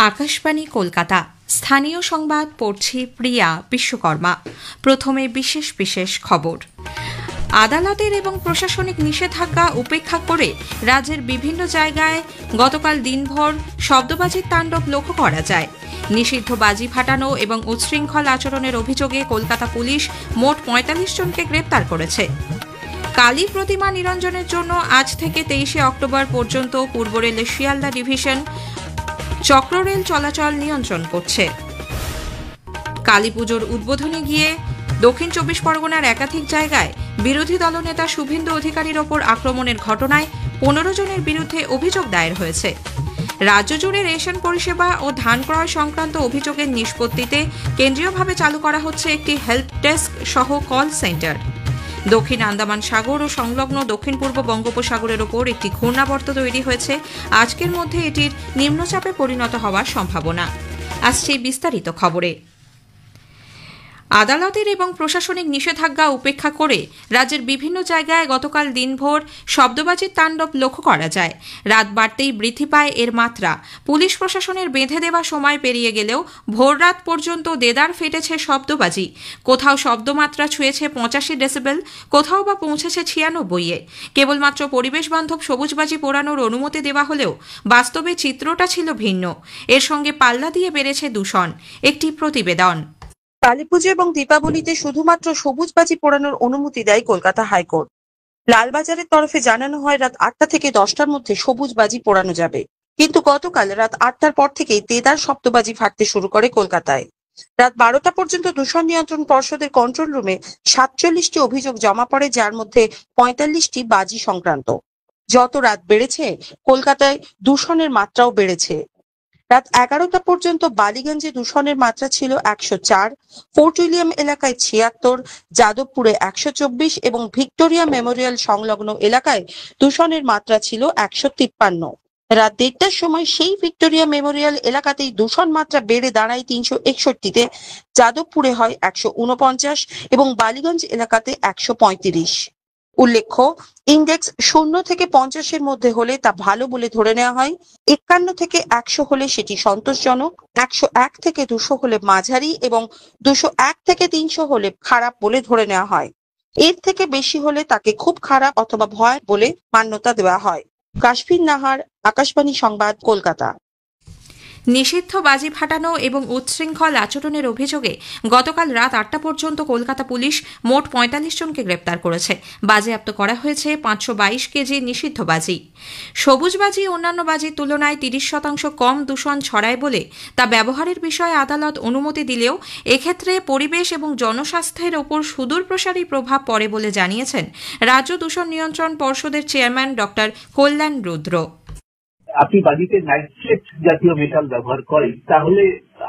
আকাশবাণী কলকাতা স্থানীয় সংবাদ পড়ছি প্রিয়া বিশ্বকর্মা। প্রথমে বিশেষ বিশেষ খবর। আদালতের এবং প্রশাসনিক নিষেধাজ্ঞা উপেক্ষা করে রাজ্যের বিভিন্ন জায়গায় গতকাল দিনভর শব্দবাজির তাণ্ডব লক্ষ্য করা যায়। নিষিদ্ধ বাজি ফাটানো এবং উচ্ছৃঙ্খল আচরণের অভিযোগে কলকাতা পুলিশ মোট ৪৫ জনকে গ্রেপ্তার করেছে। কালী প্রতিমা নিরঞ্জনের জন্য আজ থেকে ২৩ অক্টোবর পর্যন্ত পূর্ব রেলের শিয়ালদা ডিভিশন চক্ররেল চলাচল নিয়ন্ত্রণ করছে। কালী পুজোর উদ্বোধনে গিয়ে দক্ষিণ ২৪ পরগনার একাধিক জায়গায় বিরোধী দলনেতা শুভেন্দু অধিকারীর ওপর আক্রমণের ঘটনায় ১৫ জনের বিরুদ্ধে অভিযোগ দায়ের হয়েছে। রাজ্য জুড়ে রেশন পরিষেবা ও ধান ক্রয় সংক্রান্ত অভিযোগের নিষ্পত্তিতে কেন্দ্রীয়ভাবে চালু করা হচ্ছে একটি হেল্প ডেস্ক সহ কল সেন্টার। দক্ষিণ আন্দামান সাগর ও সংলগ্ন দক্ষিণ পূর্ব বঙ্গোপসাগরের ওপর একটি ঘূর্ণাবর্ত তৈরি হয়েছে। আজকের মধ্যে এটির নিম্নচাপে পরিণত হওয়ার সম্ভাবনা। আসছে বিস্তারিত খবরে। আদালতের এবং প্রশাসনিক নিষেধাজ্ঞা উপেক্ষা করে রাজ্যের বিভিন্ন জায়গায় গতকাল দিনভর শব্দবাজির তাণ্ডব লক্ষ্য করা যায়। রাত বাড়তেই বৃদ্ধি পায় এর মাত্রা। পুলিশ প্রশাসনের বেঁধে দেওয়া সময় পেরিয়ে গেলেও ভোররাত পর্যন্ত দেদার ফেটেছে শব্দবাজি। কোথাও শব্দমাত্রা ছুঁয়েছে ৮৫ ডেসিবেল, কোথাও বা পৌঁছেছে ৯৬-এ। কেবলমাত্র পরিবেশ বান্ধব সবুজবাজি পোড়ানোর অনুমতি দেওয়া হলেও বাস্তবে চিত্রটা ছিল ভিন্ন। এর সঙ্গে পাল্লা দিয়ে বেড়েছে দূষণ। একটি প্রতিবেদন। কালীপুজো এবং দীপাবলিতে শুধুমাত্র সবুজ বাজি পোড়ানোর অনুমতি দেয় কলকাতা হাইকোর্ট। লালবাজারের তরফে জানানো হয় রাত ৮টা থেকে ১০টার মধ্যে সবুজ বাজি পোড়ানো যাবে, কিন্তু গতকাল রাত ৮টার পর থেকেই দেদার শব্দবাজি ফাটতে শুরু করে কলকাতায়। রাত ১২টা পর্যন্ত দূষণ নিয়ন্ত্রণ পর্ষদের কন্ট্রোল রুমে ৪৭টি অভিযোগ জমা পড়ে, যার মধ্যে ৪৫টি বাজি সংক্রান্ত। যত রাত বেড়েছে কলকাতায় দূষণের মাত্রাও বেড়েছে। রাত ১১টা পর্যন্ত বালিগঞ্জে দূষণের মাত্রা ছিল ১০৪, ফোর্ট উইলিয়াম এলাকায় ৭৬, যাদবপুরে ১২৪ এবং ভিক্টোরিয়া মেমোরিয়াল সংলগ্ন এলাকায় দূষণের মাত্রা ছিল ১৫৩। রাত ১:৩০টার সময় সেই ভিক্টোরিয়া মেমোরিয়াল এলাকাতেই দূষণ মাত্রা বেড়ে দাঁড়ায় ৩৬১তে, যাদবপুরে হয় ১৪৯ এবং বালিগঞ্জ এলাকাতে ১৩৫। উল্লেখ্য, ইন্ডেক্স ০ থেকে ৫০-এর মধ্যে হলে তা ভালো বলে ধরে নেওয়া হয়, ৫১ থেকে ১০০ হলে সেটি সন্তোষজনক, ১০১ থেকে ২০০ হলে মাঝারি এবং ২০১ থেকে ৩০০ হলে খারাপ বলে ধরে নেওয়া হয়। এর থেকে বেশি হলে তাকে খুব খারাপ অথবা ভয় বলে মান্যতা দেওয়া হয়। কাশফিন নাহার, আকাশবাণী সংবাদ, কলকাতা। নিষিদ্ধ বাজি ফাটানো এবং উচ্ছৃঙ্খল আচরণের অভিযোগে গতকাল রাত ৮টা পর্যন্ত কলকাতা পুলিশ মোট ৪৫ জনকে গ্রেপ্তার করেছে। বাজেয়াপ্ত করা হয়েছে ৫২২ কেজি নিষিদ্ধ বাজি। সবুজ বাজি অন্যান্য বাজির তুলনায় ৩০% কম দূষণ ছড়ায় বলে তা ব্যবহারের বিষয়ে আদালত অনুমতি দিলেও এক্ষেত্রে পরিবেশ এবং জনস্বাস্থ্যের ওপর সুদূরপ্রসারী প্রভাব পড়ে বলে জানিয়েছেন রাজ্য দূষণ নিয়ন্ত্রণ পর্ষদের চেয়ারম্যান ডক্টর কল্যাণ রুদ্র। আপনি বাজিতে নাইট্রেট জাতীয় মেটাল ব্যবহার করেন, তাহলে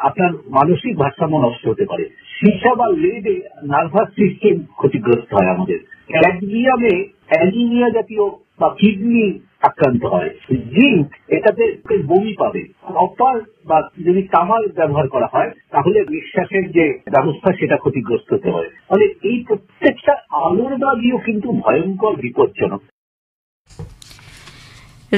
আপনার মানসিক ভারসাম্য নষ্ট হতে পারে। সীসা বা লেডে নার্ভাস সিস্টেম ক্ষতিগ্রস্ত হয় আমাদের। ক্যাডমিয়ামে অ্যানিমিয়া জাতীয় বা কিডনি আক্রান্ত হয়। জিঙ্ক, এটাতে বমি পাবে। কপার বা যদি তামার ব্যবহার করা হয় তাহলে নিঃশ্বাসের যে ব্যবস্থা সেটা ক্ষতিগ্রস্ত হতে হয়। ফলে এই প্রত্যেকটা আলোর বাজিও কিন্তু ভয়ঙ্কর বিপজ্জনক।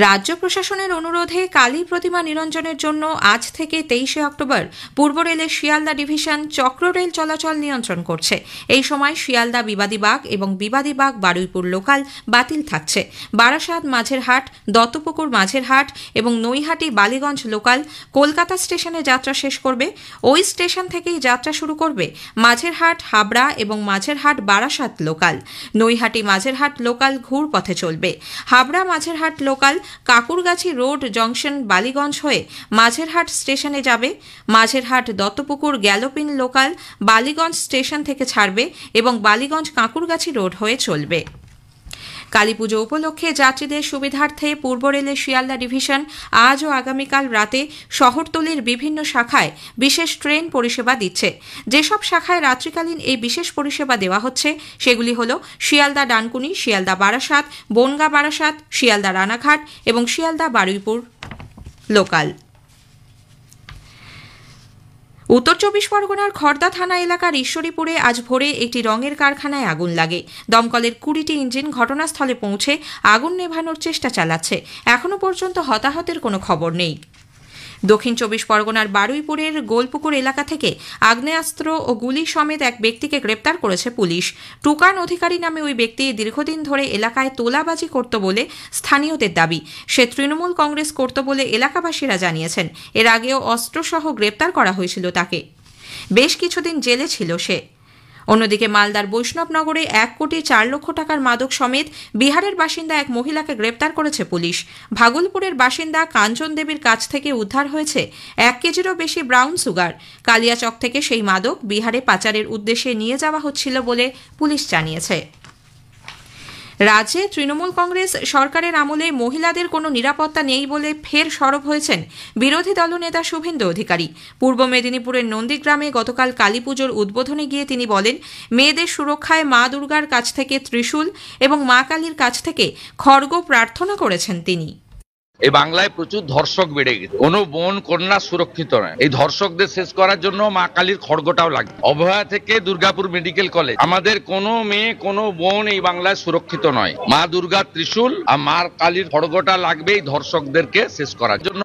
রাজ্য প্রশাসনের অনুরোধে কালী প্রতিমা নিরঞ্জনের জন্য আজ থেকে ২৩ অক্টোবর পূর্ব রেলের শিয়ালদা ডিভিশন চক্ররেল চলাচল নিয়ন্ত্রণ করছে। এই সময় শিয়ালদা বিবাদীবাগ এবং বিবাদীবাগ বারুইপুর লোকাল বাতিল থাকছে। বারাসাত মাঝেরহাট, দত্তপুকুর মাঝেরহাট এবং নৈহাটি বালিগঞ্জ লোকাল কলকাতা স্টেশনে যাত্রা শেষ করবে। ওই স্টেশন থেকেই যাত্রা শুরু করবে মাঝেরহাট হাবড়া এবং মাঝেরহাট বারাসাত লোকাল। নৈহাটি মাঝেরহাট লোকাল ঘুর পথে চলবে। Habra Majerhat local Kakurgachi road junction Ballygunge হয়ে মাঝেরহাট স্টেশনে যাবে। Majerhat Duttapukur galloping local Ballygunge station থেকে ছাড়বে এবং বালিগঞ্জ কাকুরগাছি রোড হয়ে চলবে। কালীপুজো উপলক্ষে যাত্রীদের সুবিধার্থে পূর্ব রেলের শিয়ালদা ডিভিশন আজ ও আগামীকাল রাতে শহরতলির বিভিন্ন শাখায় বিশেষ ট্রেন পরিষেবা দিচ্ছে। যেসব শাখায় রাত্রিকালীন এই বিশেষ পরিষেবা দেওয়া হচ্ছে সেগুলি হল শিয়ালদা ডানকুনি, শিয়ালদা বারাসাত, বনগা বারাসাত, শিয়ালদা রানাঘাট এবং শিয়ালদা বারুইপুর লোকাল। উত্তর ২৪ পরগনার খড়দা থানা এলাকার ঈশ্বরীপুরে আজ ভোরে একটি রঙের কারখানায় আগুন লাগে। দমকলের ২০টি ইঞ্জিন ঘটনাস্থলে পৌঁছে আগুন নেভানোর চেষ্টা চালাচ্ছে। এখনও পর্যন্ত হতাহতের কোনো খবর নেই। দক্ষিণ 24 পরগনার বারুইপুরের গোলপুকুর এলাকা থেকে আগ্নেয়াস্ত্র ও গুলি সমেত এক ব্যক্তিকে গ্রেপ্তার করেছে পুলিশ। টুকান অধিকারী নামে ওই ব্যক্তি দীর্ঘদিন ধরে এলাকায় তোলাবাজি করত বলে স্থানীয়দের দাবি। সে তৃণমূল কংগ্রেস করত বলে এলাকাবাসীরা জানিয়েছেন। এর আগেও অস্ত্রসহ গ্রেপ্তার করা হয়েছিল তাকে। বেশ কিছুদিন জেলে ছিল সে। অন্যদিকে মালদার বৈষ্ণবনগরে 1,04,00,000 টাকার মাদক সমেত বিহারের বাসিন্দা এক মহিলাকে গ্রেপ্তার করেছে পুলিশ। ভাগলপুরের বাসিন্দা কাঞ্চন দেবীর কাছ থেকে উদ্ধার হয়েছে 1 কেজিরও বেশি ব্রাউন সুগার। কালিয়াচক থেকে সেই মাদক বিহারে পাচারের উদ্দেশ্যে নিয়ে যাওয়া হচ্ছিল বলে পুলিশ জানিয়েছে। রাজ্যে তৃণমূল কংগ্রেস সরকারের আমলে মহিলাদের কোনো নিরাপত্তা নেই বলে ফের সরব হয়েছেন বিরোধী দলনেতা শুভেন্দু অধিকারী। পূর্ব মেদিনীপুরের নন্দীগ্রামে গতকাল কালীপুজোর উদ্বোধনে গিয়ে তিনি বলেন, মেয়েদের সুরক্ষায় মা দুর্গার কাছ থেকে ত্রিশূল এবং মা কালীর কাছ থেকে খড়গ প্রার্থনা করেছেন তিনি। এই বাংলায় প্রচুর ধর্ষক বেড়ে গেছে, কোনো বোন কন্যা সুরক্ষিত নয়। এই ধর্ষকদের শেষ করার জন্য মা কালীর খড়গটাও লাগবে। অভয়া থেকে দুর্গাপুর মেডিকেল কলেজ, আমাদের কোনো মেয়ে কোনো বোন এই বাংলায় সুরক্ষিত নয়। মা দুর্গার ত্রিশূল আর মা কালীর খড়গটা লাগবে এই ধর্ষকদেরকে শেষ করার জন্য।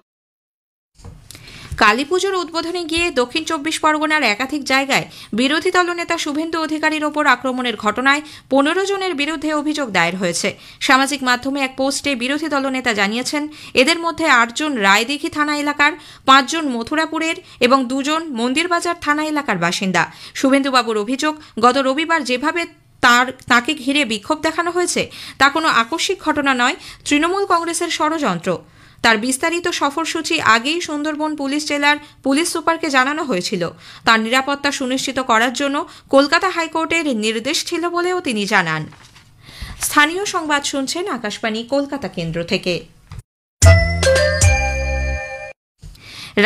কালীপুজোর উদ্বোধনে গিয়ে দক্ষিণ 24 পরগনার একাধিক জায়গায় বিরোধী দলনেতা শুভেন্দু অধিকারীর ওপর আক্রমণের ঘটনায় 15 জনের বিরুদ্ধে অভিযোগ দায়ের হয়েছে। সামাজিক মাধ্যমে এক পোস্টে বিরোধী দলনেতা জানিয়েছেন, এদের মধ্যে 8 জন রায়দিঘি থানা এলাকার, 5 জন মথুরাপুরের এবং 2 জন মন্দিরবাজার থানা এলাকার বাসিন্দা। শুভেন্দুবাবুর অভিযোগ, গত রবিবার যেভাবে তাকে ঘিরে বিক্ষোভ দেখানো হয়েছে তা কোনো আকস্মিক ঘটনা নয়, তৃণমূল কংগ্রেসের ষড়যন্ত্র। তার বিস্তারিত সফরসূচি আগেই সুন্দরবন পুলিশ জেলার পুলিশ সুপারকে জানানো হয়েছিল। তার নিরাপত্তা সুনিশ্চিত করার জন্য কলকাতা হাইকোর্টের নির্দেশ ছিল বলেও তিনি জানান। স্থানীয় সংবাদ শুনছেন আকাশবাণী কলকাতা কেন্দ্র থেকে।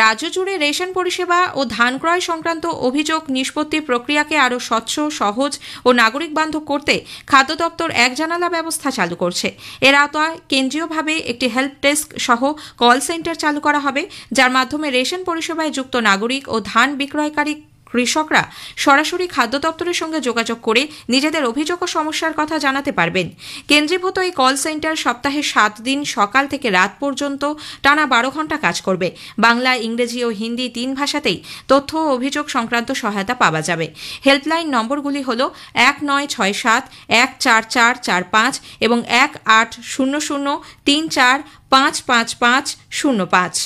রাজ্য জুড়ে রেশন পরিষেবা ও ধান ক্রয় সংক্রান্ত অভিযোগ নিষ্পত্তির প্রক্রিয়াকে আরও স্বচ্ছ, সহজ ও নাগরিক বান্ধব করতে খাদ্য দপ্তর এক জানালা ব্যবস্থা চালু করছে। এর আওতায় কেন্দ্রীয়ভাবে একটি হেল্প ডেস্ক সহ কল সেন্টার চালু করা হবে, যার মাধ্যমে রেশন পরিষেবায় যুক্ত নাগরিক ও ধান বিক্রয়কারী কৃষকরা সরাসরি খাদ্য দপ্তরের সঙ্গে যোগাযোগ করে নিজেদের অভিযোগ ও সমস্যার কথা জানাতে পারবেন। কেন্দ্রীভূত এই কল সেন্টার সপ্তাহে 7 দিন সকাল থেকে রাত পর্যন্ত টানা 12 ঘন্টা কাজ করবে। বাংলা, ইংরেজি ও হিন্দি 3 ভাষাতেই তথ্য ও অভিযোগ সংক্রান্ত সহায়তা পাওয়া যাবে। হেল্পলাইন নম্বরগুলি হল 1967 14445 এবং 1800 34 55505।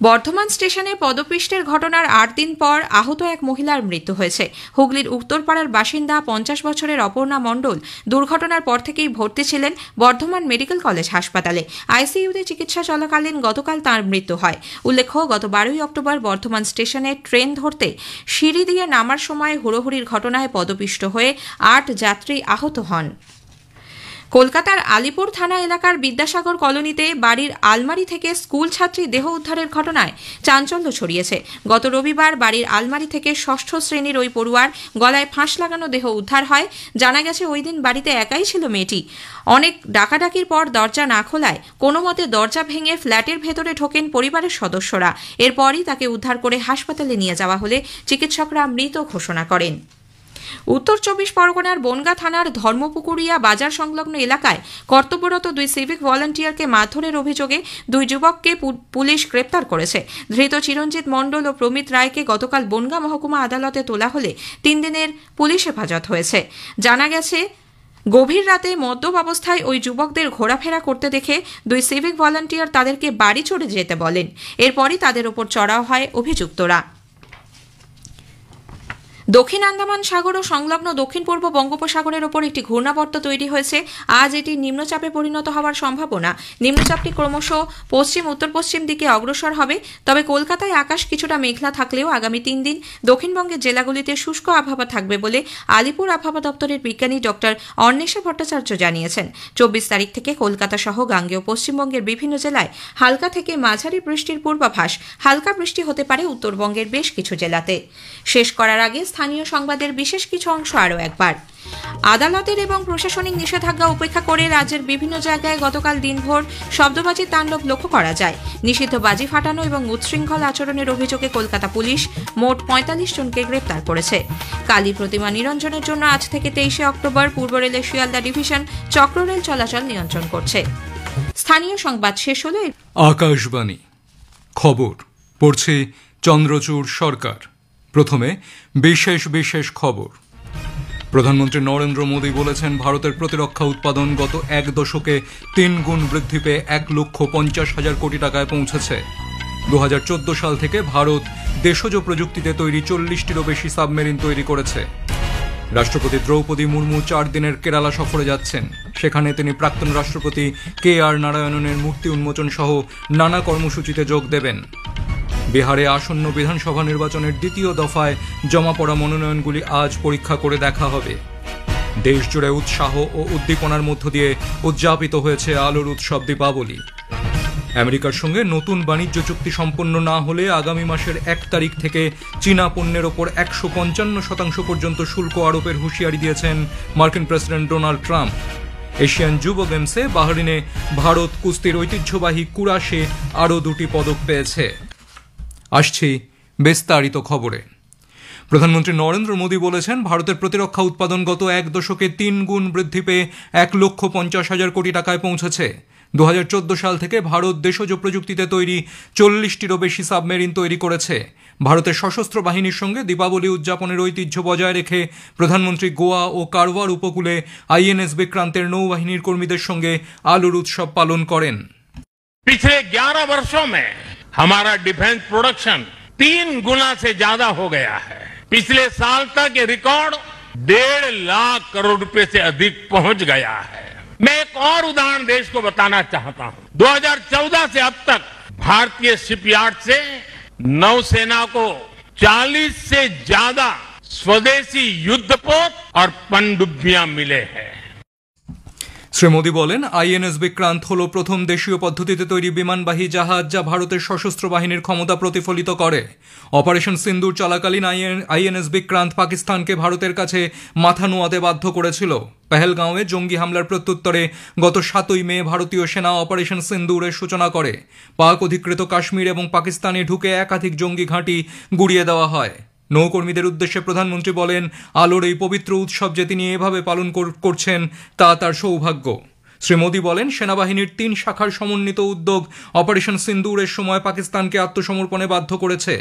বর্ধমান স্টেশনে পদপিষ্টের ঘটনার 8 দিন পর আহত এক মহিলার মৃত্যু হয়েছে। হুগলির উত্তরপাড়ার বাসিন্দা 50 বছরের অপর্ণা মণ্ডল দুর্ঘটনার পর থেকেই ভর্তি ছিলেন বর্ধমান মেডিকেল কলেজ হাসপাতালে। আইসিইউতে চিকিৎসা চলাকালীন গতকাল তাঁর মৃত্যু হয়। উল্লেখ্য, গত 12 অক্টোবর বর্ধমান স্টেশনে ট্রেন ধরতে সিঁড়ি দিয়ে নামার সময় হুড়োহুড়ির ঘটনায় পদপিষ্ট হয়ে 8 যাত্রী আহত হন। কলকাতার আলিপুর থানা এলাকার বিদ্যাসাগর কলোনিতে বাড়ির আলমারি থেকে স্কুল ছাত্রী দেহ উদ্ধারের ঘটনায় চাঞ্চল্য ছড়িয়েছে। গত রবিবার বাড়ির আলমারি থেকে 6ষ্ঠ শ্রেণীর ওই পড়ুয়ার গলায় ফাঁস লাগানো দেহ উদ্ধার হয়। জানা গেছে, ওই দিন বাড়িতে একাই ছিল মেয়েটি। অনেক ডাকাডাকির পর দরজা না খোলায় কোনো মতে দরজা ভেঙে ফ্ল্যাটের ভেতরে ঢোকেন পরিবারের সদস্যরা। এরপরই তাকে উদ্ধার করে হাসপাতালে নিয়ে যাওয়া হলে চিকিৎসকরা মৃত ঘোষণা করেন। উত্তর 24 পরগনার বনগাঁ থানার ধর্মপুকুরিয়া বাজার সংলগ্ন এলাকায় কর্তব্যরত 2 সিভিক ভলান্টিয়ারকে মারধরের অভিযোগে 2 যুবককে পুলিশ গ্রেপ্তার করেছে। ধৃত চিরঞ্জিত মণ্ডল ও প্রমিত রায়কে গতকাল বনগাঁ মহকুমা আদালতে তোলা হলে 3 দিনের পুলিশ হেফাজত হয়েছে। জানা গেছে, গভীর রাতে মদ্যপ অবস্থায় ওই যুবকদের ঘোরাফেরা করতে দেখে 2 সিভিক ভলান্টিয়ার তাদেরকে বাড়ি চড়ে যেতে বলেন। এরপরই তাদের ওপর চড়াও হয় অভিযুক্তরা। দক্ষিণ আন্দামান সাগর ও সংলগ্ন দক্ষিণ পূর্ব বঙ্গোপসাগরের ওপর একটি ঘূর্ণাবর্ত তৈরি হয়েছে। আজ এটি নিম্নচাপে পরিণত হওয়ার সম্ভাবনা। নিম্নচাপটি ক্রমশ পশ্চিম উত্তর পশ্চিম দিকে অগ্রসর হবে। তবে কলকাতায় আকাশ কিছুটা মেঘলা থাকলেও আগামী 3 দিন দক্ষিণবঙ্গের জেলাগুলিতে শুষ্ক আবহাওয়া থাকবে বলে আলিপুর আবহাওয়া দপ্তরের বিজ্ঞানী ডক্টর অন্বেষা ভট্টাচার্য জানিয়েছেন। 24 তারিখ থেকে কলকাতা সহ গাঙ্গেয় পশ্চিমবঙ্গের বিভিন্ন জেলায় হালকা থেকে মাঝারি বৃষ্টির পূর্বাভাস। হালকা বৃষ্টি হতে পারে উত্তরবঙ্গের বেশ কিছু জেলাতে। শেষ করার আগে স্থানীয় সংবাদের বিশেষ কিছু অংশ আরও একবার। আদালতের এবং প্রশাসনিক নিষেধাজ্ঞা উপেক্ষা করে রাজ্যের বিভিন্ন জায়গায় গতকাল দিনভর শব্দবাজির তাণ্ডব লক্ষ্য করা যায়। নিষিদ্ধ বাজি ফাটানো এবং উচ্ছৃঙ্খল আচরণের অভিযোগে কলকাতা পুলিশ মোট 45 জনকে গ্রেপ্তার করেছে। কালী প্রতিমা নিরঞ্জনের জন্য আজ থেকে 23 অক্টোবর পূর্ব রেলের শিয়ালদা ডিভিশন চক্ররেল চলাচল নিয়ন্ত্রণ করছে। স্থানীয় সংবাদ শেষ হলো। আকাশবাণী। খবর পড়ছে চন্দ্রচূড় সরকার। প্রথমে বিশেষ বিশেষ খবর। প্রধানমন্ত্রী নরেন্দ্র মোদী বলেছেন, ভারতের প্রতিরক্ষা উৎপাদন গত এক দশকে 3 গুণ বৃদ্ধি পেয়ে 1,50,000 কোটি টাকায় পৌঁছেছে। 2014 সাল থেকে ভারত দেশজ প্রযুক্তিতে তৈরি 40টিরও বেশি সাবমেরিন তৈরি করেছে। রাষ্ট্রপতি দ্রৌপদী মুর্মু 4 দিনের কেরালা সফরে যাচ্ছেন। সেখানে তিনি প্রাক্তন রাষ্ট্রপতি KR নারায়ণনের মূর্তি উন্মোচন সহ নানা কর্মসূচিতে যোগ দেবেন। বিহারে আসন্ন বিধানসভা নির্বাচনের দ্বিতীয় দফায় জমা পড়া মনোনয়নগুলি আজ পরীক্ষা করে দেখা হবে। দেশজুড়ে উৎসাহ ও উদ্দীপনার মধ্য দিয়ে উদযাপিত হয়েছে আলোর উৎসব দীপাবলি। আমেরিকার সঙ্গে নতুন বাণিজ্য চুক্তি সম্পন্ন না হলে আগামী মাসের 1 তারিখ থেকে চীনা পণ্যের ওপর 155% পর্যন্ত শুল্ক আরোপের হুঁশিয়ারি দিয়েছেন মার্কিন প্রেসিডেন্ট ডোনাল্ড ট্রাম্প। এশিয়ান যুব গেমসে বাহরিনে ভারত কুস্তির ঐতিহ্যবাহী কুরাশে আরও 2টি পদক পেয়েছে। আসছি বিস্তারিত খবরে। প্রধানমন্ত্রী নরেন্দ্র মোদী বলেছেন, ভারতের প্রতিরক্ষা উৎপাদন গত এক দশকে 3 গুণ বৃদ্ধি পেয়ে 1,50,000 কোটি টাকায় পৌঁছেছে। 2014 সাল থেকে ভারত দেশজ প্রযুক্তিতে তৈরি 40টিরও বেশি সাবমেরিন তৈরি করেছে। ভারতের সশস্ত্র বাহিনীর সঙ্গে দীপাবলি উদযাপনের ঐতিহ্য বজায় রেখে প্রধানমন্ত্রী গোয়া ও কারওয়ার উপকূলে INS বিক্রান্তের নৌবাহিনীর কর্মীদের সঙ্গে আলোর উৎসব পালন করেন। पिछले 11 वर्षों में हमारा डिफेंस प्रोडक्शन 3 गुना से ज्यादा हो गया है। पिछले साल तक ये रिकॉर्ड 1.5 लाख करोड़ रुपए से अधिक पहुंच गया है। मैं एक और उदाहरण देश को बताना चाहता हूं। 2014 से अब तक भारतीय शिपयार्ड से नौसेना को 40 से ज्यादा स्वदेशी युद्धपोत और पनडुब्बियां मिले हैं। শ্রী মোদী বলেন, INS বিক্রান্ত হল প্রথম দেশীয় পদ্ধতিতে তৈরি বিমানবাহী জাহাজ যা ভারতের সশস্ত্র বাহিনীর ক্ষমতা প্রতিফলিত করে। অপারেশন সিন্দুর চলাকালীন INS বিক্রান্ত পাকিস্তানকে ভারতের কাছে মাথা নোয়াতে বাধ্য করেছিল। পেহেলগাঁওয়ে জঙ্গি হামলার প্রত্যুত্তরে গত 7ই মে ভারতীয় সেনা অপারেশন সিন্দুরের সূচনা করে। পাক অধিকৃত কাশ্মীর এবং পাকিস্তানে ঢুকে একাধিক জঙ্গি ঘাঁটি গুড়িয়ে দেওয়া হয়। নৌকর্মীদের উদ্দেশ্যে প্রধানমন্ত্রী বলেন, আলোর এই পবিত্র উৎসব যে তিনি এভাবে পালন করছেন তা তার সৌভাগ্য। শ্রী মোদী বলেন, সেনাবাহিনীর 3 শাখার সমন্বিত উদ্যোগ অপারেশন সিন্দুরের সময় পাকিস্তানকে আত্মসমর্পণে বাধ্য করেছে।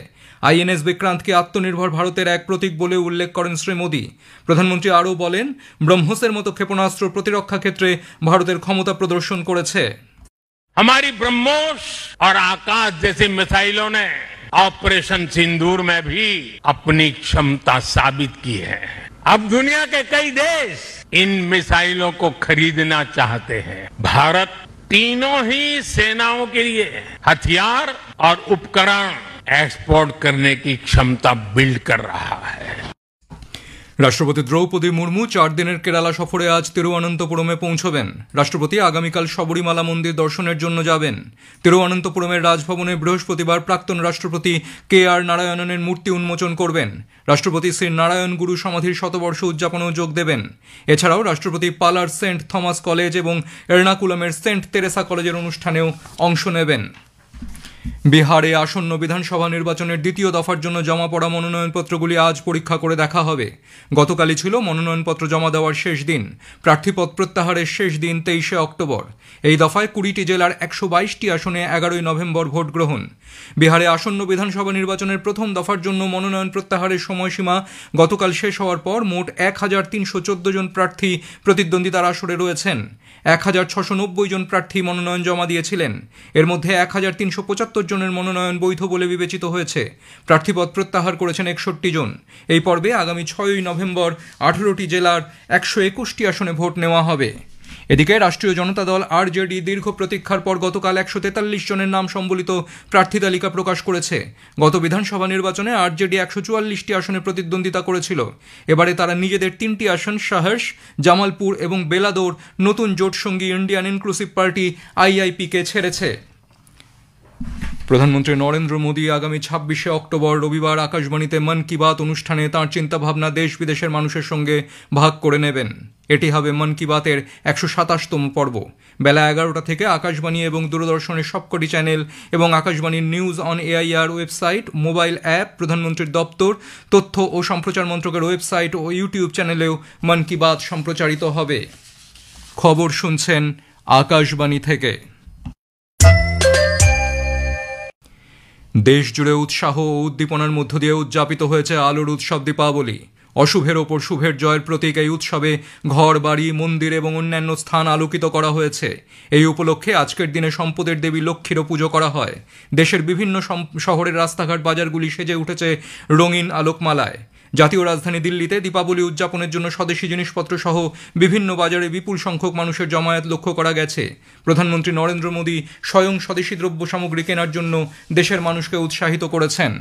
INS বিক্রান্তকে আত্মনির্ভর ভারতের এক প্রতীক বলে উল্লেখ করেন শ্রী মোদী। প্রধানমন্ত্রী আরও বলেন, ব্রহ্মসের মতো ক্ষেপণাস্ত্র প্রতিরক্ষা ক্ষেত্রে ভারতের ক্ষমতা প্রদর্শন করেছে। हमारी ब्रह्मोस और आकाश जैसी मिसाइलों ने ऑपरेशन सिंदूर में भी अपनी क्षमता साबित की है। अब दुनिया के कई देश इन मिसाइलों को खरीदना चाहते हैं। भारत तीनों ही सेनाओं के लिए हथियार और उपकरण एक्सपोर्ट करने की क्षमता बिल्ड कर रहा है। রাষ্ট্রপতি দ্রৌপদী মুর্মু 4 দিনের কেরালা সফরে আজ তিরুঅনন্তপুরমে পৌঁছবেন। রাষ্ট্রপতি আগামীকাল শবরীমালা মন্দির দর্শনের জন্য যাবেন। তিরুঅনন্তপুরমের রাজভবনে বৃহস্পতিবার প্রাক্তন রাষ্ট্রপতি KR নারায়ণনের মূর্তি উন্মোচন করবেন। রাষ্ট্রপতি শ্রী নারায়ণ গুরু সমাধির শতবর্ষ উদযাপনেও যোগ দেবেন। এছাড়াও রাষ্ট্রপতি পালার সেন্ট থমাস কলেজ এবং এর্নাকুলামের সেন্ট তেরেসা কলেজের অনুষ্ঠানেও অংশ নেবেন। বিহারে আসন্ন বিধানসভা নির্বাচনের দ্বিতীয় দফার জন্য জমা পড়া মনোনয়নপত্রগুলি আজ পরীক্ষা করে দেখা হবে। গতকালই ছিল মনোনয়নপত্র জমা দেওয়ার শেষ দিন। প্রার্থীপদ প্রত্যাহারের শেষ দিন 23শে অক্টোবর। এই দফায় 20টি জেলার 122টি আসনে 11ই নভেম্বর ভোট গ্রহণ। বিহারে আসন্ন বিধানসভা নির্বাচনের প্রথম দফার জন্য মনোনয়ন প্রত্যাহারের সময়সীমা গতকাল শেষ হওয়ার পর মোট 1314 জন প্রার্থী প্রতিদ্বন্দ্বিতার আসরে রয়েছেন। 1690 জন প্রার্থী মনোনয়ন জমা দিয়েছিলেন। এর মধ্যে 1375 জনের মনোনয়ন বৈধ বলে বিবেচিত হয়েছে। প্রার্থীপদ প্রত্যাহার করেছেন 61 জন। এই পর্বে আগামী 6ই নভেম্বর 18টি জেলার 121টি আসনে ভোট নেওয়া হবে। এদিকে রাষ্ট্রীয় জনতা দল RJD দীর্ঘ প্রতীক্ষার পর গতকাল 143 জনের নাম সম্বলিত প্রার্থী তালিকা প্রকাশ করেছে। গত বিধানসভা নির্বাচনে RJD 144টি আসনে প্রতিদ্বন্দ্বিতা করেছিল। এবারে তারা নিজেদের 3টি আসন সাহস, জামালপুর এবং বেলাদোর নতুন জোটসঙ্গী ইন্ডিয়ান ইনক্লুসিভ পার্টি IIP-কে ছেড়েছে। প্রধানমন্ত্রী নরেন্দ্র মোদী আগামী 26শে অক্টোবর রবিবার আকাশবাণীতে মন কি বাত অনুষ্ঠানে তাঁর চিন্তাভাবনা দেশ বিদেশের মানুষের সঙ্গে ভাগ করে নেবেন। এটি হবে মন কি বাতের 127তম পর্ব। বেলা 11টা থেকে আকাশবাণী এবং দূরদর্শনের সবকটি চ্যানেল এবং আকাশবাণীর news on AIR website, mobile app, প্রধানমন্ত্রীর দপ্তর, তথ্য ও সম্প্রচার মন্ত্রকের ওয়েবসাইট ও ইউটিউব চ্যানেলেও মন কি বাত সম্প্রচারিত হবে। খবর শুনছেন আকাশবাণী থেকে। দেশ জুড়ে উৎসাহ ও উদ্দীপনার মধ্য দিয়ে উদযাপিত হয়েছে আলোর উৎসব দীপাবলি। অশুভের ওপর শুভের জয়ের প্রতীক এই উৎসবে ঘর, বাড়ি, মন্দির এবং অন্যান্য স্থান আলোকিত করা হয়েছে। এই উপলক্ষে আজকের দিনে সম্পদের দেবী লক্ষ্মীরও পুজো করা হয়। দেশের বিভিন্ন শহরের রাস্তাঘাট, বাজারগুলি সেজে উঠেছে রঙিন আলোকমালায়। জাতীয় রাজধানী দিল্লিতে দীপাবলি উদযাপনের জন্য স্বদেশি জিনিসপত্র সহ বিভিন্ন বাজারে বিপুল সংখ্যক মানুষের জমায়েত লক্ষ্য করা গেছে। প্রধানমন্ত্রী নরেন্দ্র মোদী স্বয়ং স্বদেশি দ্রব্য সামগ্রী কেনার জন্য দেশের মানুষকে উৎসাহিত করেছেন।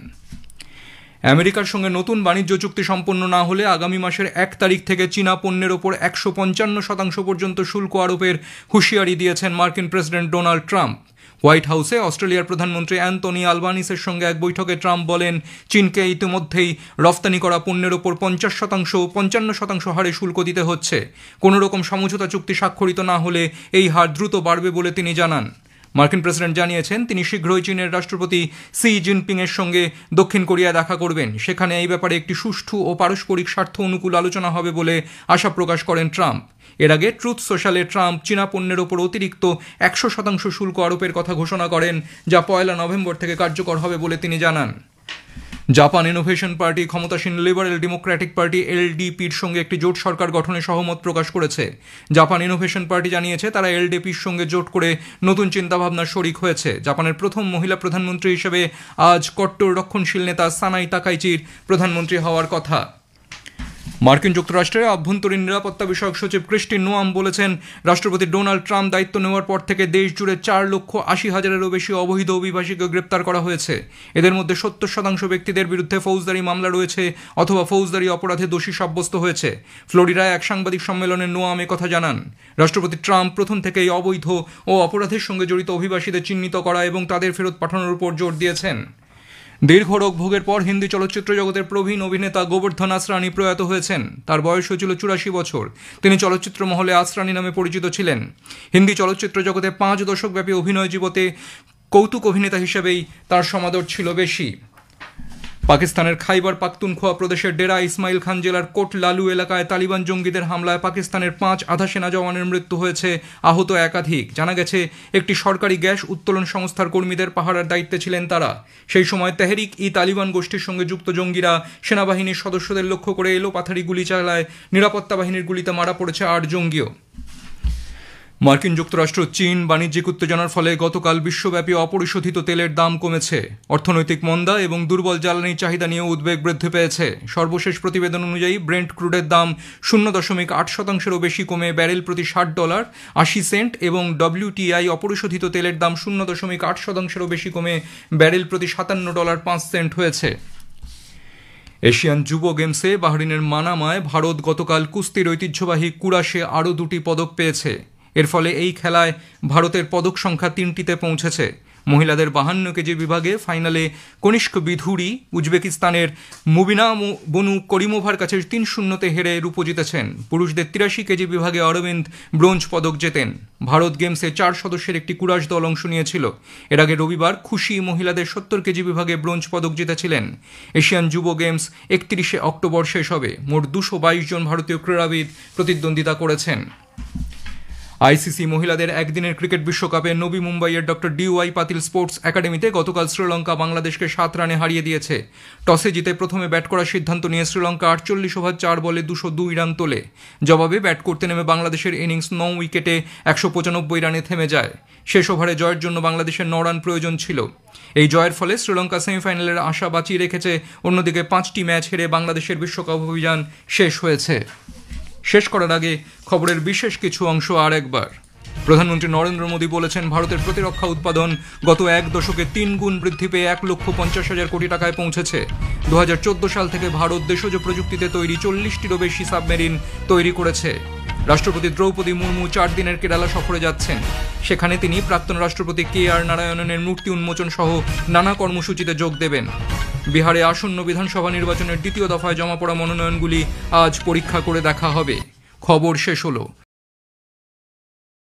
আমেরিকার সঙ্গে নতুন বাণিজ্য চুক্তি সম্পন্ন না হলে আগামী মাসের 1 তারিখ থেকে চীনা পণ্যের ওপর 155% পর্যন্ত শুল্ক আরোপের হুঁশিয়ারি দিয়েছেন মার্কিন প্রেসিডেন্ট ডোনাল্ড ট্রাম্প। হোয়াইট হাউসে অস্ট্রেলিয়ার প্রধানমন্ত্রী অ্যান্টনি আলবানিসের সঙ্গে এক বৈঠকে ট্রাম্প বলেন, চীনকে ইতিমধ্যেই রফতানি করা পণ্যের ওপর 50% হারে শুল্ক দিতে হচ্ছে। কোনো রকম সমঝোতা চুক্তি স্বাক্ষরিত না হলে এই হার দ্রুত বাড়বে বলে তিনি জানান। মার্কিন প্রেসিডেন্ট জানিয়েছেন তিনি শীঘ্রই চীনের রাষ্ট্রপতি শি জিনপিং এর সঙ্গে দক্ষিণ কোরিয়া দেখা করবেন। সেখানে এই ব্যাপারে একটি সুষ্ঠু ও পারস্পরিক স্বার্থ অনুকূল আলোচনা হবে বলে আশা প্রকাশ করেন ট্রাম্প। এর আগে ট্রুথ সোশ্যালে ট্রাম্প চীনা পণ্যের ওপর অতিরিক্ত 100% শুল্ক আরোপের কথা ঘোষণা করেন, যা 1 নভেম্বর থেকে কার্যকর হবে বলে তিনি জানান। জাপান ইনোভেশন পার্টি ক্ষমতাসীন লিবারেল ডেমোক্রেটিক পার্টি এলডিপির সঙ্গে একটি জোট সরকার গঠনে সহমত প্রকাশ করেছে। জাপান ইনোভেশন পার্টি জানিয়েছে তারা এলডিপির সঙ্গে জোট করে নতুন চিন্তাভাবনার শরিক হয়েছে। জাপানের প্রথম মহিলা প্রধানমন্ত্রী হিসেবে আজ কট্টর রক্ষণশীল নেতা সানাই তাকাইচির প্রধানমন্ত্রী হওয়ার কথা। মার্কিন যুক্তরাষ্ট্রের আভ্যন্তরীণ নিরাপত্তা বিষয়ক সচিব ক্রিস্টি নোয়াম বলেছেন, রাষ্ট্রপতি ডোনাল্ড ট্রাম্প দায়িত্ব নেওয়ার পর থেকে দেশ জুড়ে 4,80,000-এরও বেশি অবৈধ অভিবাসীকে গ্রেপ্তার করা হয়েছে। এদের মধ্যে 70% ব্যক্তিদের বিরুদ্ধে ফৌজদারি মামলা রয়েছে অথবা ফৌজদারি অপরাধে দোষী সাব্যস্ত হয়েছে। ফ্লোরিডায় এক সাংবাদিক সম্মেলনে নোয়াম কথা জানান। রাষ্ট্রপতি ট্রাম্প প্রথম থেকেই অবৈধ ও অপরাধের সঙ্গে জড়িত অভিবাসীদের চিহ্নিত করা এবং তাদের ফেরত পাঠানোর উপর জোর দিয়েছেন। দীর্ঘ রোগ ভোগের পর হিন্দি চলচ্চিত্র জগতের প্রবীণ অভিনেতা গোবর্ধন আসরানি প্রয়াত হয়েছেন। তার বয়স হয়েছিল 84 বছর। তিনি চলচ্চিত্র মহলে আসরানি নামে পরিচিত ছিলেন। হিন্দি চলচ্চিত্র জগতে 5 দশকব্যাপী অভিনয় জীবনে কৌতুক অভিনেতা হিসেবেই তার সমাদর ছিল বেশি। পাকিস্তানের খাইবার পাখতুনখোয়া প্রদেশের ডেরা ইসমাইল খান জেলার কোট লালু এলাকায় তালিবান জঙ্গিদের হামলায় পাকিস্তানের 5 আধা সেনা জওয়ানের মৃত্যু হয়েছে, আহত একাধিক। জানা গেছে একটি সরকারি গ্যাস উত্তোলন সংস্থার কর্মীদের পাহারার দায়িত্বে ছিলেন তারা। সেই সময় তেহরিক ই তালিবান গোষ্ঠীর সঙ্গে যুক্ত জঙ্গিরা সেনাবাহিনীর সদস্যদের লক্ষ্য করে এলোপাথারি গুলি চালায়। নিরাপত্তা বাহিনীর গুলিতে মারা পড়েছে 8 জঙ্গিও। মার্কিন যুক্তরাষ্ট্র চীন বাণিজ্যিক উত্তেজনার ফলে গতকাল বিশ্বব্যাপী অপরিশোধিত তেলের দাম কমেছে। অর্থনৈতিক মন্দা এবং দুর্বল জ্বালানির চাহিদা নিয়ে উদ্বেগ বৃদ্ধি পেয়েছে। সর্বশেষ প্রতিবেদন অনুযায়ী ব্রেন্ট ক্রুডের দাম 0.8%-এরও বেশি কমে ব্যারেল প্রতি $60.80 এবং WTI অপরিশোধিত তেলের দাম 0.8%-এরও বেশি কমে ব্যারেল প্রতি $57.05 হয়েছে। এশিয়ান যুব গেমসে বাহরিনের মানামায় ভারত গতকাল কুস্তির ঐতিহ্যবাহী কুরাশে আরও 2টি পদক পেয়েছে। এর ফলে এই খেলায় ভারতের পদক সংখ্যা 3টিতে পৌঁছেছে। মহিলাদের 52 কেজি বিভাগে ফাইনালে কনিষ্ক বিধুরি উজবেকিস্তানের মুবিনা বনু করিমোভার কাছে 3-0-তে হেরে রূপো জিতেছেন। পুরুষদের 83 কেজি বিভাগে অরবিন্দ ব্রোঞ্জ পদক জেতেন। ভারত গেমসে 4 সদস্যের একটি কুরাশ দল অংশ নিয়েছিল। এর আগে রবিবার খুশি মহিলাদের 70 কেজি বিভাগে ব্রোঞ্জ পদক জিতেছিলেন। এশিয়ান যুব গেমস 31 অক্টোবর শেষ হবে। মোট 222 জন ভারতীয় ক্রীড়াবিদ প্রতিদ্বন্দ্বিতা করেছেন। আইসিসি মহিলাদের একদিনের ক্রিকেট বিশ্বকাপে নবী মুম্বাইয়ের ডক্টর DY পাতিল স্পোর্টস একাডেমিতে গতকাল শ্রীলঙ্কা বাংলাদেশকে 7 রানে হারিয়ে দিয়েছে। টসে জিতে প্রথমে ব্যাট করার সিদ্ধান্ত নিয়ে শ্রীলঙ্কা 48 ওভার 4 বলে 202 রান তোলে। জবাবে ব্যাট করতে নেমে বাংলাদেশের ইনিংস 9 উইকেটে 195 রানে থেমে যায়। শেষ ওভারে জয়ের জন্য বাংলাদেশের 9 রান প্রয়োজন ছিল। এই জয়ের ফলে শ্রীলঙ্কা সেমিফাইনালের আশা বাঁচিয়ে রেখেছে। অন্যদিকে 5টি ম্যাচ হেরে বাংলাদেশের বিশ্বকাপ অভিযান শেষ হয়েছে। শেষ করার আগে খবরের বিশেষ কিছু অংশ আর একবার। প্রধানমন্ত্রী নরেন্দ্র মোদী বলেছেন ভারতের প্রতিরক্ষা উৎপাদন গত 1 দশকে 3 গুণ বৃদ্ধি পেয়ে 1,50,000 কোটি টাকায় পৌঁছেছে। 2014 সাল থেকে ভারত দেশজ প্রযুক্তিতে তৈরি 40টিরও বেশি সাবমেরিন তৈরি করেছে। রাষ্ট্রপতি দ্রৌপদী মুর্মু 4 দিনের কেরালা সফরে যাচ্ছেন। সেখানে তিনি প্রাক্তন রাষ্ট্রপতি KR নারায়ণনের মূর্তি উন্মোচন সহ নানা কর্মসূচিতে যোগ দেবেন। বিহারে আসন্ন বিধানসভা নির্বাচনের 2য় দফায় জমা পড়া মনোনয়নগুলি আজ পরীক্ষা করে দেখা হবে। খবর শেষ হলো।